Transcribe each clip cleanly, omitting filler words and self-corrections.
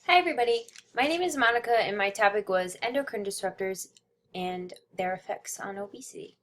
Hi everybody, my name is Monica and my topic was endocrine disruptors and their effects on obesity.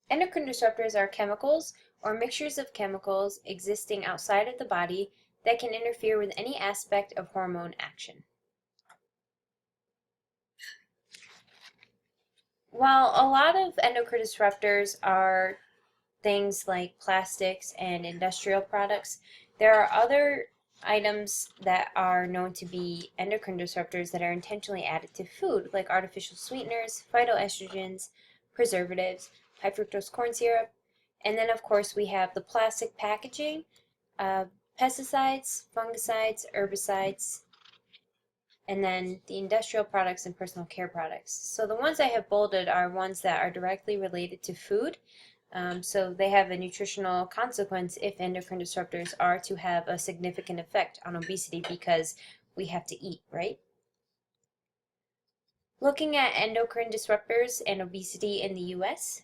Endocrine disruptors are chemicals or mixtures of chemicals existing outside of the body that can interfere with any aspect of hormone action. While a lot of endocrine disruptors are things like plastics and industrial products, there are other items that are known to be endocrine disruptors that are intentionally added to food, like artificial sweeteners, phytoestrogens, preservatives, high fructose corn syrup, and then of course we have the plastic packaging, uh, pesticides, fungicides, herbicides, and then the industrial products and personal care products. So the ones I have bolded are ones that are directly related to food. So they have a nutritional consequence if endocrine disruptors are to have a significant effect on obesity because we have to eat, right? Looking at endocrine disruptors and obesity in the US,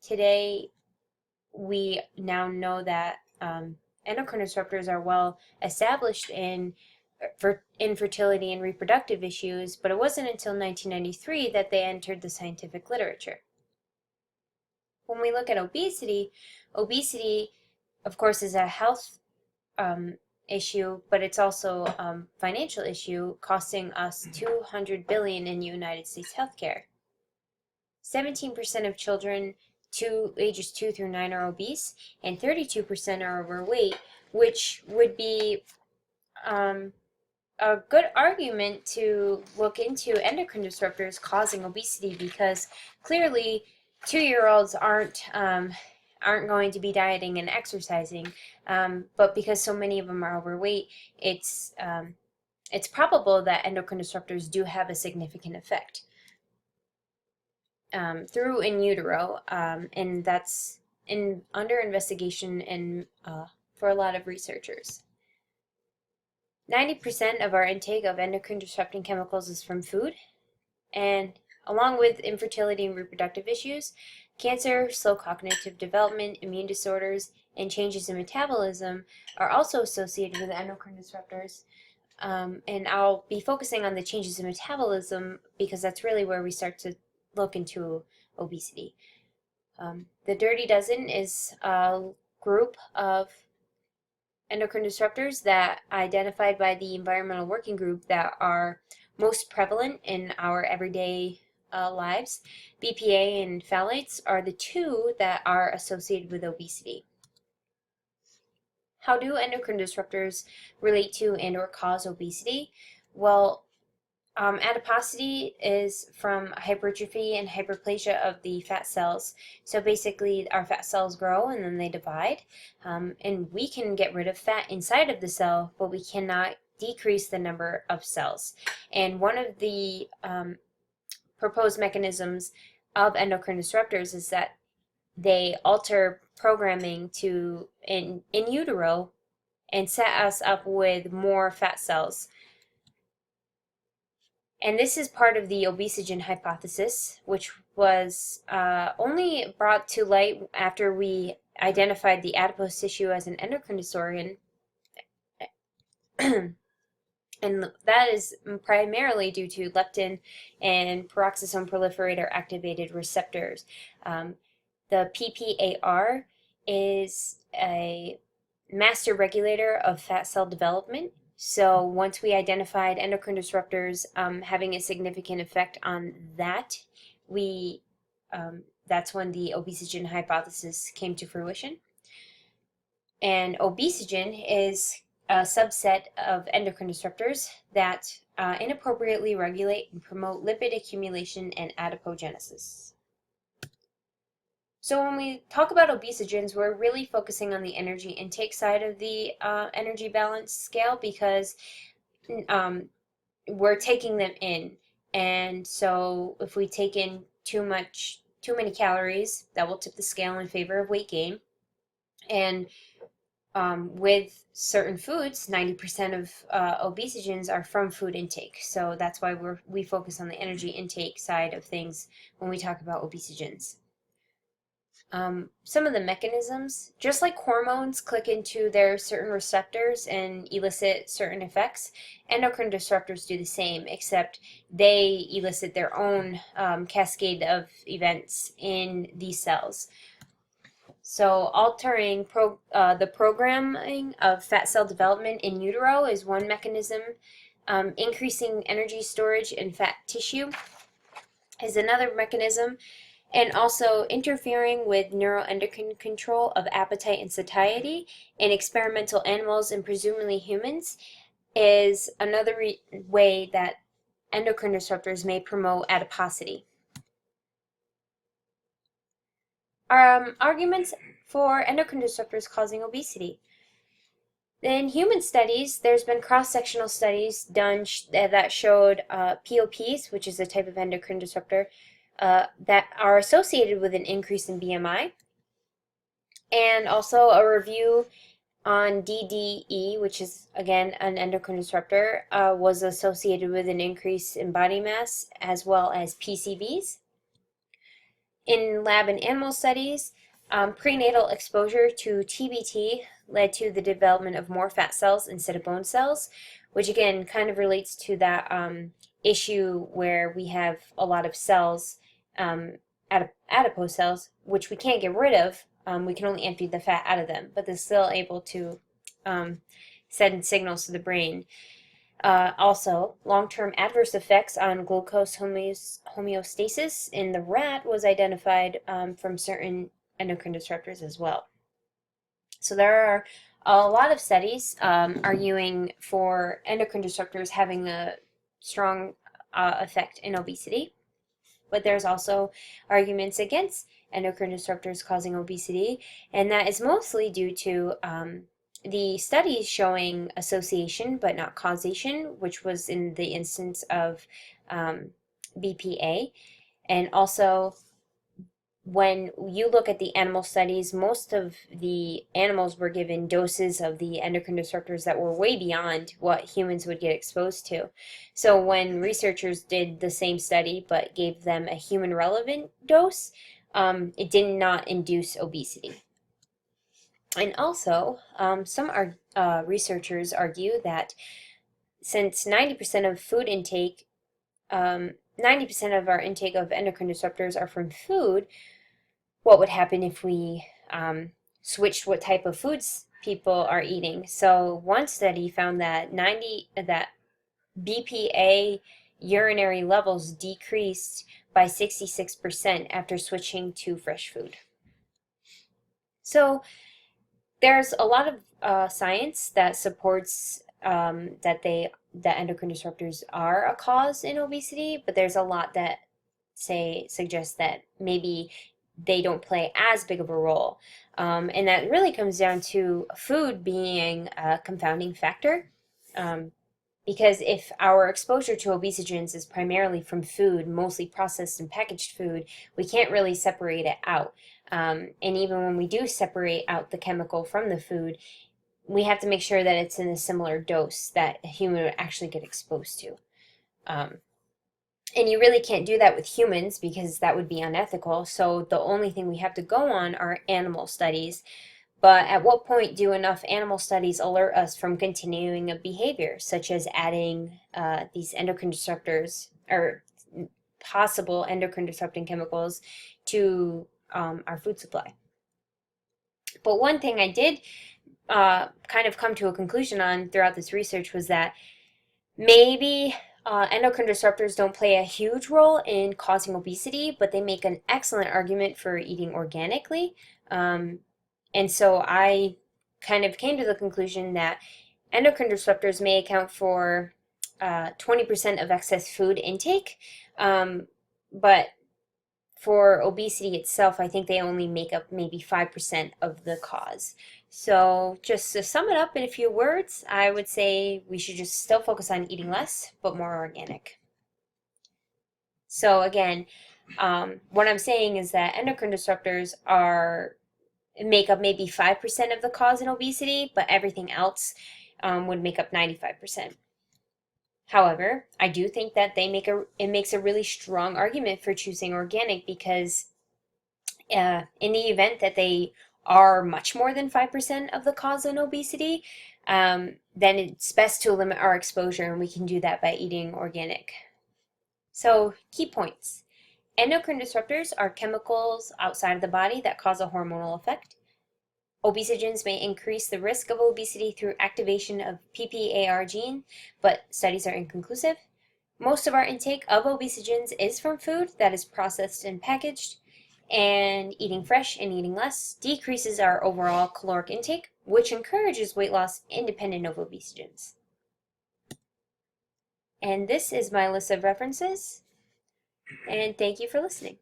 today we now know that endocrine disruptors are well established for infertility and reproductive issues, but it wasn't until 1993 that they entered the scientific literature. When we look at obesity, of course, is a health issue, but it's also a financial issue, costing us $200 billion in United States healthcare. 17% of children ages 2 through 9 are obese, and 32% are overweight, which would be a good argument to look into endocrine disruptors causing obesity, because clearly 2-year-olds aren't going to be dieting and exercising, but because so many of them are overweight, it's probable that endocrine disruptors do have a significant effect through in utero, and that's under investigation and for a lot of researchers. 90% of our intake of endocrine disrupting chemicals is from food, and along with infertility and reproductive issues, cancer, slow cognitive development, immune disorders, and changes in metabolism are also associated with endocrine disruptors. And I'll be focusing on the changes in metabolism because that's really where we start to look into obesity. The Dirty Dozen is a group of endocrine disruptors that identified by the Environmental Working Group that are most prevalent in our everyday lives. BPA and phthalates are the two that are associated with obesity. How do endocrine disruptors relate to and or cause obesity? Well, adiposity is from hypertrophy and hyperplasia of the fat cells. So basically our fat cells grow and then they divide, and we can get rid of fat inside of the cell, but we cannot decrease the number of cells. And one of the proposed mechanisms of endocrine disruptors is that they alter programming in utero and set us up with more fat cells. And this is part of the obesogen hypothesis, which was only brought to light after we identified the adipose tissue as an endocrine disorgan. And that is primarily due to leptin and peroxisome proliferator activated receptors. The PPAR is a master regulator of fat cell development. So once we identified endocrine disruptors having a significant effect on that, that's when the obesogen hypothesis came to fruition. And obesogen is a subset of endocrine disruptors that inappropriately regulate and promote lipid accumulation and adipogenesis. So when we talk about obesogens, we're really focusing on the energy intake side of the energy balance scale, because we're taking them in. And so if we take in too many calories, that will tip the scale in favor of weight gain. And with certain foods, 90% of obesogens are from food intake. So that's why we focus on the energy intake side of things when we talk about obesogens. some of the mechanisms, just like hormones click into their certain receptors and elicit certain effects, endocrine disruptors do the same, except they elicit their own cascade of events in these cells. So altering the programming of fat cell development in utero is one mechanism. Increasing energy storage in fat tissue is another mechanism. And also interfering with neuroendocrine control of appetite and satiety in experimental animals and presumably humans is another way that endocrine disruptors may promote adiposity. Arguments for endocrine disruptors causing obesity. In human studies, there's been cross-sectional studies done that showed POPs, which is a type of endocrine disruptor, that are associated with an increase in BMI, and also a review on DDE, which is again an endocrine disruptor, was associated with an increase in body mass as well as PCBs. In lab and animal studies, prenatal exposure to TBT led to the development of more fat cells instead of bone cells, which again kind of relates to that issue where we have a lot of cells, adipose cells, which we can't get rid of. We can only empty the fat out of them, but they're still able to send signals to the brain. Also, long-term adverse effects on glucose homeostasis in the rat was identified from certain endocrine disruptors as well. So there are a lot of studies arguing for endocrine disruptors having a strong effect in obesity, but there's also arguments against endocrine disruptors causing obesity, and that is mostly due to the studies showing association but not causation, which was in the instance of BPA. And also, when you look at the animal studies, most of the animals were given doses of the endocrine disruptors that were way beyond what humans would get exposed to. So when researchers did the same study but gave them a human relevant dose, it did not induce obesity. And also, some researchers argue that since 90% of food intake, 90% of our intake of endocrine disruptors are from food, what would happen if we switched what type of foods people are eating? So one study found that BPA urinary levels decreased by 66% after switching to fresh food. So there's a lot of science that supports that endocrine disruptors are a cause in obesity, but there's a lot that suggest that maybe they don't play as big of a role. And that really comes down to food being a confounding factor. Because if our exposure to obesogens is primarily from food, mostly processed and packaged food, we can't really separate it out. And even when we do separate out the chemical from the food, we have to make sure that it's in a similar dose that a human would actually get exposed to. And you really can't do that with humans because that would be unethical. So the only thing we have to go on are animal studies. But at what point do enough animal studies alert us from continuing a behavior, such as adding these endocrine disruptors or possible endocrine disrupting chemicals to our food supply? But one thing I did kind of come to a conclusion on throughout this research was that maybe endocrine disruptors don't play a huge role in causing obesity, but they make an excellent argument for eating organically. And so I kind of came to the conclusion that endocrine disruptors may account for 20% of excess food intake, but for obesity itself, I think they only make up maybe 5% of the cause. So just to sum it up in a few words, I would say we should just still focus on eating less, but more organic. So again, what I'm saying is that endocrine disruptors make up maybe 5% of the cause in obesity, but everything else would make up 95%. However, I do think that it makes a really strong argument for choosing organic because in the event that they are much more than 5% of the cause of obesity, then it's best to limit our exposure, and we can do that by eating organic. So, key points. Endocrine disruptors are chemicals outside of the body that cause a hormonal effect. Obesogens may increase the risk of obesity through activation of PPAR gene, but studies are inconclusive. Most of our intake of obesogens is from food that is processed and packaged, and eating fresh and eating less decreases our overall caloric intake, which encourages weight loss independent of obesogens. And this is my list of references, and thank you for listening.